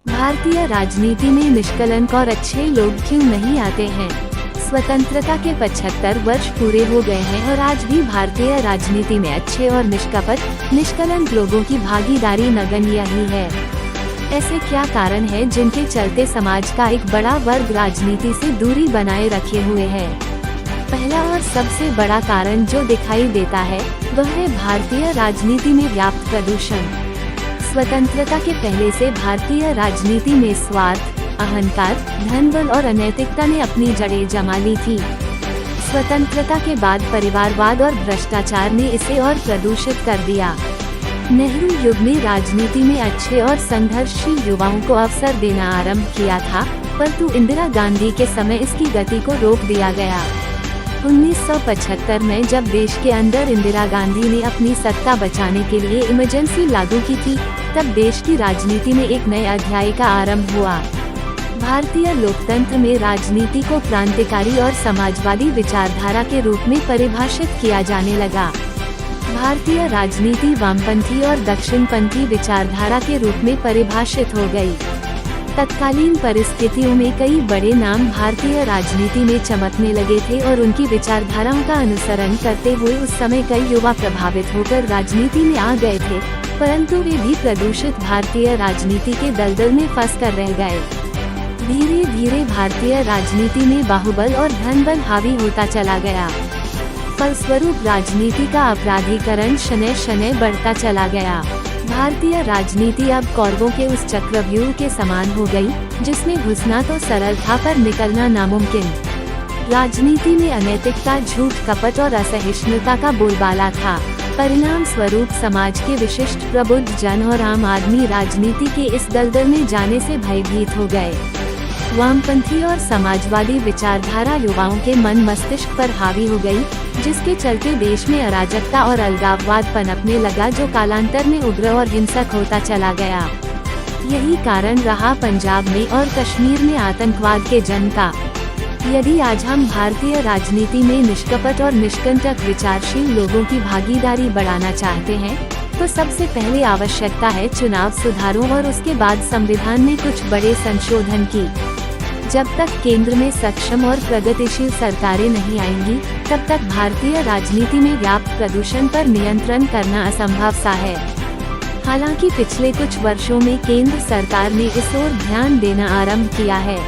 भारतीय राजनीति में निष्कलंक और अच्छे लोग क्यों नहीं आते हैं? स्वतंत्रता के 75 वर्ष पूरे हो गए हैं और आज भी भारतीय राजनीति में अच्छे और निष्कपट निष्कलंक लोगों की भागीदारी नगण्य ही है। ऐसे क्या कारण है जिनके चलते समाज का एक बड़ा वर्ग राजनीति से दूरी बनाए रखे हुए है? पहला और सबसे बड़ा कारण जो दिखाई देता है वह है भारतीय राजनीति में व्याप्त प्रदूषण। स्वतंत्रता के पहले से भारतीय राजनीति में स्वार्थ, अहंकार, धनबल और अनैतिकता ने अपनी जड़ें जमा ली थी। स्वतंत्रता के बाद परिवारवाद और भ्रष्टाचार ने इसे और प्रदूषित कर दिया। नेहरू युग में राजनीति में अच्छे और संघर्षशील युवाओं को अवसर देना आरंभ किया था, परंतु इंदिरा गांधी के समय इसकी गति को रोक दिया गया। 1975 में जब देश के अंदर इंदिरा गांधी ने अपनी सत्ता बचाने के लिए इमरजेंसी लागू की थी, तब देश की राजनीति में एक नए अध्याय का आरंभ हुआ। भारतीय लोकतंत्र में राजनीति को क्रांतिकारी और समाजवादी विचारधारा के रूप में परिभाषित किया जाने लगा। भारतीय राजनीति वामपंथी और दक्षिणपंथी विचारधारा के रूप में परिभाषित हो गई। तत्कालीन परिस्थितियों में कई बड़े नाम भारतीय राजनीति में चमकने लगे थे और उनकी विचारधाराओं का अनुसरण करते हुए उस समय कई युवा प्रभावित होकर राजनीति में आ गए थे, परंतु वे भी प्रदूषित भारतीय राजनीति के दलदल में फंस कर रह गए। धीरे धीरे भारतीय राजनीति में बाहुबल और धनबल हावी होता चला गया। फलस्वरूप राजनीति का अपराधीकरण शनै शनै बढ़ता चला गया। भारतीय राजनीति अब कौरवों के उस चक्रव्यूह के समान हो गई, जिसमें घुसना तो सरल था पर निकलना नामुमकिन। राजनीति में अनैतिकता, झूठ, कपट और असहिष्णुता का बोलबाला था। परिणाम स्वरूप समाज के विशिष्ट प्रबुद्ध जन और आम आदमी राजनीति के इस दलदल में जाने से भयभीत हो गए। वामपंथी और समाजवादी विचारधारा युवाओं के मन मस्तिष्क पर हावी हो गई, जिसके चलते देश में अराजकता और अलगाववाद पनपने लगा, जो कालांतर में उग्र और हिंसक होता चला गया। यही कारण रहा पंजाब में और कश्मीर में आतंकवाद के जन्म का। यदि आज हम भारतीय राजनीति में निष्कपट और निष्कंटक विचारशील लोगों की भागीदारी बढ़ाना चाहते हैं, तो सबसे पहले आवश्यकता है चुनाव सुधारों और उसके बाद संविधान में कुछ बड़े संशोधन की। जब तक केंद्र में सक्षम और प्रगतिशील सरकारें नहीं आएंगी, तब तक भारतीय राजनीति में व्याप्त प्रदूषण पर नियंत्रण करना असंभव सा है। हालांकि पिछले कुछ वर्षों में केंद्र सरकार ने इस ओर ध्यान देना आरंभ किया है।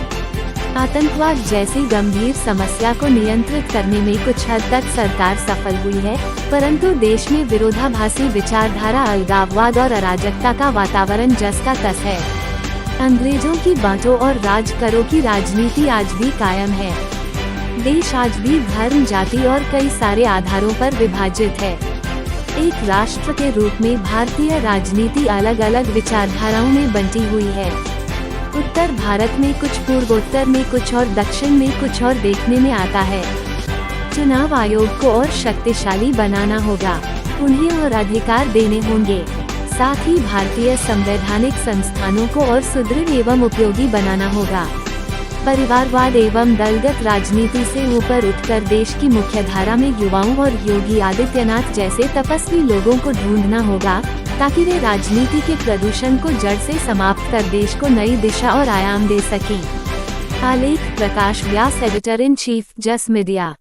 आतंकवाद जैसी गंभीर समस्या को नियंत्रित करने में कुछ हद तक सरकार सफल हुई है, परंतु देश में विरोधाभासी विचारधारा, अलगाववाद और अराजकता का वातावरण जस का तस है। अंग्रेजों की बांटो और राज करो की राजनीति आज भी कायम है। देश आज भी धर्म, जाति और कई सारे आधारों पर विभाजित है। एक राष्ट्र के रूप में भारतीय राजनीति अलग अलग विचारधाराओं में बंटी हुई है। उत्तर भारत में कुछ, पूर्वोत्तर में कुछ और दक्षिण में कुछ और देखने में आता है। चुनाव आयोग को और शक्तिशाली बनाना होगा, उन्हें और अधिकार देने होंगे। साथ ही भारतीय संवैधानिक संस्थानों को और सुदृढ़ एवं उपयोगी बनाना होगा। परिवारवाद एवं दलगत राजनीति से ऊपर उठकर देश की मुख्यधारा में युवाओं और योगी आदित्यनाथ जैसे तपस्वी लोगों को ढूंढना होगा, ताकि वे राजनीति के प्रदूषण को जड़ से समाप्त कर देश को नई दिशा और आयाम दे सकें। आलेख प्रकाश व्यास, एडिटर इन चीफ, जस मीडिया।